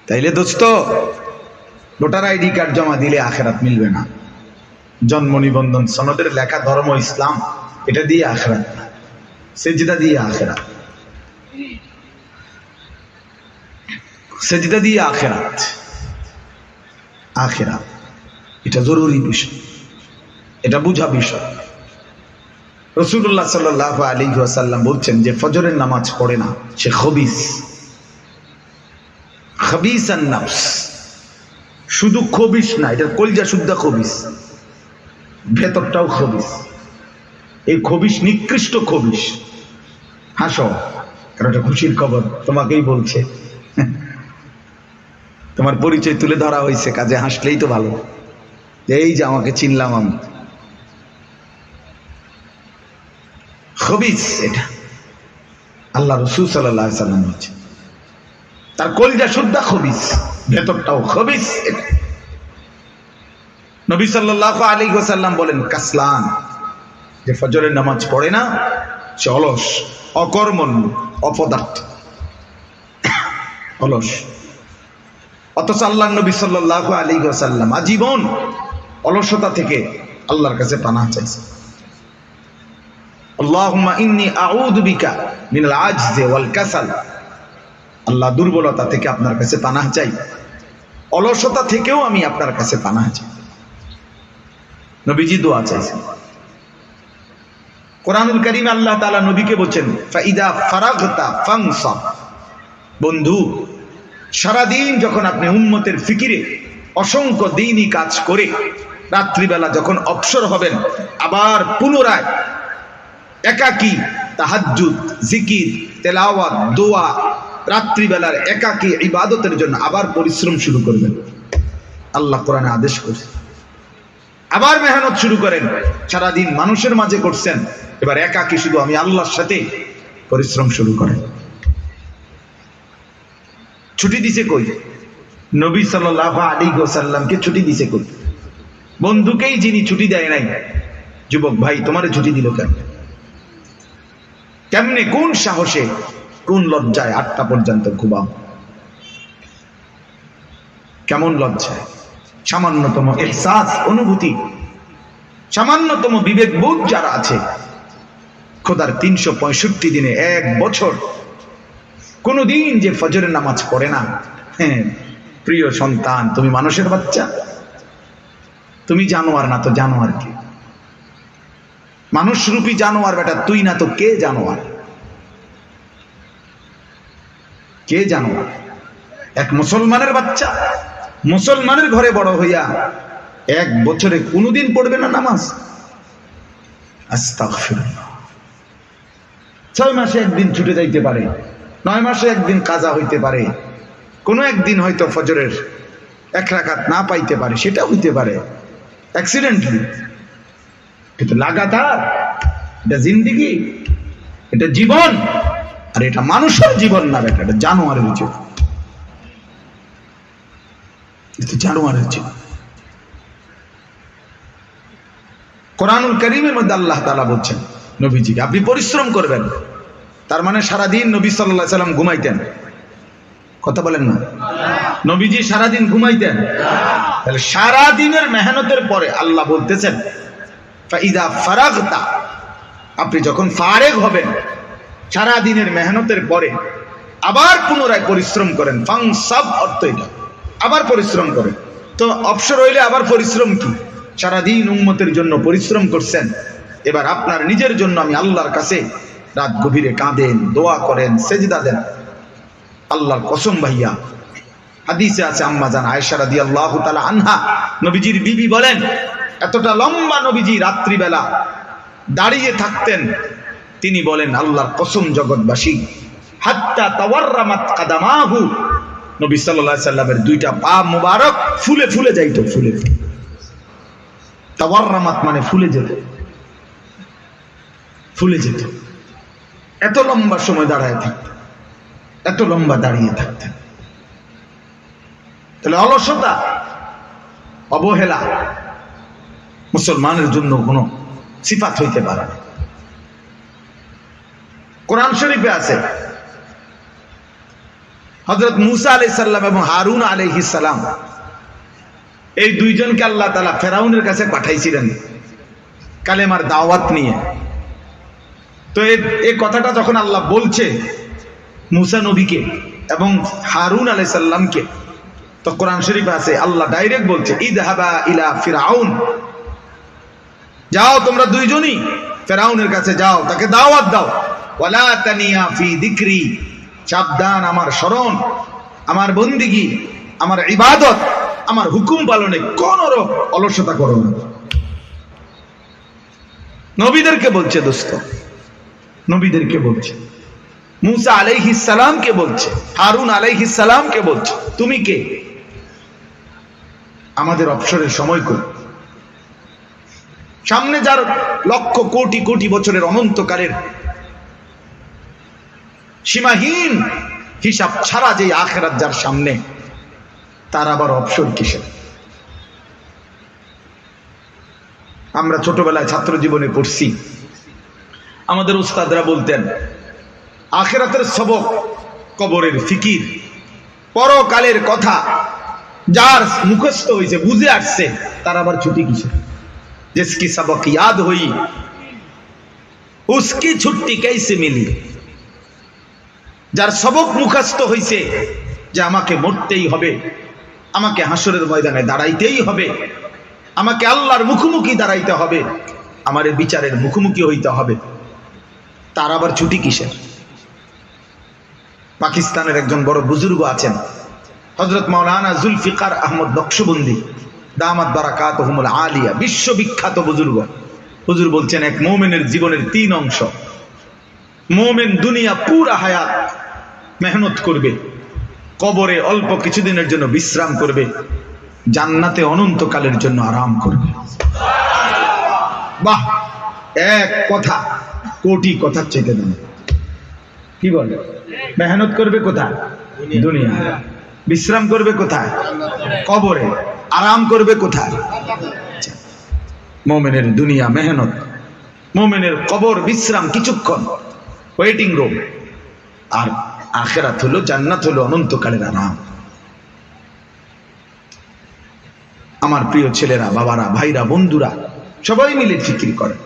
তাইলে দোস্ত, voter ID card জমা দিলে আখেরাত মিলবে না। জন্ম নিবন্ধন সনদের লেখা ধর্ম ইসলাম, এটা দিয়ে আখেরাত না, সেজদা দিয়ে আখেরাত, সেজদা দিয়ে আখেরাত। আখেরাত এটা জরুরি বিষয়, এটা বুঝা বিষয়। রাসূলুল্লাহ সাল্লাল্লাহু আলাইহি ওয়াসাল্লাম বলছেন যে ফজরের নামাজ পড়ে না সে খবিস, খবিসান নাফস। শুধু খবিস না, এটা কলজা শুদ্ধ খবিস, ভেতরটাও খবিস। এই খবিস নিকৃষ্ট খবিস। হাসো, কারণ এটা খুশির খবর, তোমাকেই বলছে। তোমার পরিচয় তুলে ধরা হয়েছে, কাজে হাসলেই তো ভালো। এই যে আমাকে চিনলাম আমি। খবিস এটা, আল্লাহ রাসূল সাল্লাল্লাহু আলাইহি ওয়াসাল্লাম বলছে তার কলিজা শুদ্ধ খবিস, ভেতরটাও খবিস। নবী সাল্লাল্লাহু আলাইহি ওয়াসাল্লাম বলেন কাসলান, যে ফজরের নামাজ পড়ে না সে অলস, অকর্মণ্য, অপদার্থ, অলস। অথচ আল্লাহ নবী সাল্লাল্লাহু আলাইহি ওয়াসাল্লাম আজীবন অলসতা থেকে আল্লাহর কাছে পানাহ চাইছে। আল্লাহুম্মা ইন্নী আউযু বিকা মিনাল আজজি ওয়াল কাসাল। আল্লাহ, দুর্বলতা থেকে আপনার কাছে পানাহ চাই, অলসতা থেকেও আমি আপনার কাছে পানাহ চাই। নবীজি দোয়া চাইছেন। কোরআনুল কারীমে আল্লাহ তাআলা নবীকে বলেন ফাইদা ফারাগতা ফানসাব। বন্ধু, সারাদিন যখন আপনি উম্মতের ফিকিরে অসংখ্য দিনই কাজ করে রাত্রিবেলা যখন অবসর হবেন, আবার পুনরায় একাকী তাহাজ্জুদ, জিকির, তেলাওয়াত, দোয়া, রাত্রিবেলার একাকী ইবাদতের জন্য আবার পরিশ্রম শুরু করবেন। আল্লাহ কোরআনে আদেশ করেছে আবার মেহনত শুরু করেন। সারাদিন মানুষের মাঝে করছেন, এবার একাকী শুধু আমি আল্লাহর সাথে পরিশ্রম শুরু করেন। ছুটি দিছে কই? নবী সাল্লাল্লাহু আলাইহি ওয়াসাল্লামকে ছুটি দিছে কই? বন্ধুকেই যিনি ছুটি দেয় নাই, যুবক ভাই তোমারে ছুটি দিল কেন? কেমনে, কোন সাহসে, কোন লজ্জায় 8টা পর্যন্ত ঘুমাও? কেমন লজ্জায়? সামান্যতম ইহসাস, অনুভূতি, সামান্যতম বিবেকবোধ যারা আছে, খোদার 365 দিনে 1 বছর কোনদিন যে ফজরের নামাজ পড়ে না। হ্যাঁ প্রিয় সন্তান, তুমি মানুষের বাচ্চা, তুমি জানোয়ার না তো জানোয়ার কে? মানুষরূপী জানোয়ার বেটা তুই না তো কে জানোয়ার? কে জানোয়ার? এক মুসলমানের বাচ্চা, মুসলমানের ঘরে বড় হইয়া 1 বছরে কোনদিন পড়বে না নামাজ? আস্তাগফিরুল্লাহ। 6 মাসে একদিন ছুটে যাইতে পারে, 9 মাসে একদিন কাজা হইতে পারে, কোনো একদিন হয়তো ফজরের 1 রাকাত না পাইতে পারে, সেটা হইতে পারে অ্যাক্সিডেন্টলি, কিন্তু লাগাতার এটা জিন্দেগি, এটা জীবন। আর এটা মানুষের জীবন না বেটা, এটা জানোয়ারের জীবন, এটা জানোয়ারের জীবন। কোরআনুল কারীমের মধ্যে আল্লাহ তাআলা বলছেন নবীজিকে আপনি পরিশ্রম করবেন। তার মানে সারাদিন নবী সাল্লাল্লাহু আলাইহি ওয়াসাল্লাম ঘুমাইতেন? কথা বলেন না। নবীজি সারাদিন ঘুমাইতেন? তাহলে সারাদিনের মেহনতের পরে আল্লাহ বলতেছেন ফাইদা ফারাগতা, আপনি যখন ফারেগ হবেন সারাদিনের মেহনতের পরে, আবার পুনরায় পরিশ্রম করেন। ফানসাব অর্থ এটা, আবার পরিশ্রম করেন। তো অবসর হইলে আবার পরিশ্রম কি? সারাদিন উম্মতের জন্য পরিশ্রম করছেন, এবার আপনার নিজের জন্য আমি আল্লাহর কাছে রাত গভীরে কাঁদেন, দোয়া করেন, সেজদা দেন। আল্লাহর কসম ভাইয়া, হাদিসে আছে আম্মা জান আয়েশা রাদিয়াল্লাহু তাআলা আনহা নবীজির বিবি বলেন, এতটা লম্বা নবীজি রাত্রিবেলা দাঁড়িয়ে থাকতেন। তিনি বলেন আল্লাহর কসম জগৎবাসী, হাত্তা তাওয়াররামাত কাদামাহু, নবী সাল্লাল্লাহু আলাইহি সাল্লামের 2টা পা মুবারক ফুলে ফুলে যাইতো, ফুলে ফুলে। তাওয়াররামাত মানে ফুলে যেত, ফুলে যেত। এত লম্বা সময় দাঁড়ায় থাকতেন, এত লম্বা দাঁড়িয়ে থাকতেন। তাহলে অলসতা, অবহেলা মুসলমানের জন্য কোনো সিফাত হইতে পারে না। কোরআন শরীফে আছে হযরত মূসা আলাইহিস সালাম এবং হারুন আলাইহিস সালাম, এই দুইজনকে আল্লাহ তাআলা ফেরাউনের কাছে পাঠাইছিলেন কালেমার দাওয়াত নিয়ে। তো এই কথাটা যখন আল্লাহ বলছে মূসা নবীকে এবং হারুন আলাইহিস সালামকে, তো কোরআন শরীফে আছে আল্লাহ ডাইরেক্ট বলছে ইযহাবা ইলা ফিরআউন, যাও তোমরা দুইজনই ফেরাউনের কাছে যাও, তাকে দাওয়াত দাও। ওয়ালা তানিয়া ফি যিকরি, সাবধান আমার স্মরণ, আমার বন্দিগি, আমার ইবাদত, আমার হুকুম পালনে কোনো অলসতা করো না। নবীদেরকে বলছে দোস্ত, নবীদেরকে বলছে, মূসা আলাইহিস সালামকে বলছে, হারুন আলাইহিস সালামকে বলছে, তুমি কে? আমাদের অবসরের সময় কই? সামনে যার লক্ষ কোটি কোটি বছরের অনন্তকালের সীমাহীন হিসাব ছাড়া যে আখিরাত যার সামনে, তার আবার অবসর কিসের? আমরা ছোটবেলায় ছাত্র জীবনে পড়ছি, আমাদের উস্তাদরা বলতেন আখিরাতের সবক, কবরের ফিকির, পরকালের কথা যার মুখস্থ হয়েছে, বুঝে আসছে, তার আবার ছুটি কিসের? जिसकी सबक याद हुई उसकी छुट्टी कैसे मिली। যার সবক মুখস্থ হয়েছে যে আমাকে মরতেই হবে, আমাকে হাসরের ময়দানে দাঁড়াইতেই হবে, আমাকে আল্লাহর মুখোমুখি দাঁড়াইতে হবে, আমার বিচারের মুখোমুখি হইতে হবে, তার আবার ছুটি কিসের? পাকিস্তানের একজন বড় বুজুর্গ আছেন হযরত মাওলানা জুলফিকার আহমদ নকশবন্দি দামাত বারাকাতুহুমুল আলিয়া, বিশ্ববিখ্যাত বুজুর্গ। হুজুর বলছেন এক মুমিনের জীবনের 3 অংশ। মুমিন দুনিয়া পুরা হায়াত মেহনত করবে, কবরে অল্প কিছুদিনের জন্য বিশ্রাম করবে, জান্নাতে অনন্তকালের জন্য আরাম করবে। বাহ, এক কথা কোটি কথার চাইতে দাম। কি বলে? মেহনত করবে কোথায়? দুনিয়া। বিশ্রাম করবে কোথায়? কবরে। আরাম করবে কোথায়? মুমিনের দুনিয়া মেহনত, মুমিনের কবর বিশ্রাম কিছুক্ষণ, ওয়েটিং রুম, আর আখিরাত হলো জান্নাত, হলো অনন্তকালের আরাম। আমার প্রিয় ছেলেরা, বাবারা, ভাইরা, বন্ধুরা, সবাই মিলে ফিকির করে।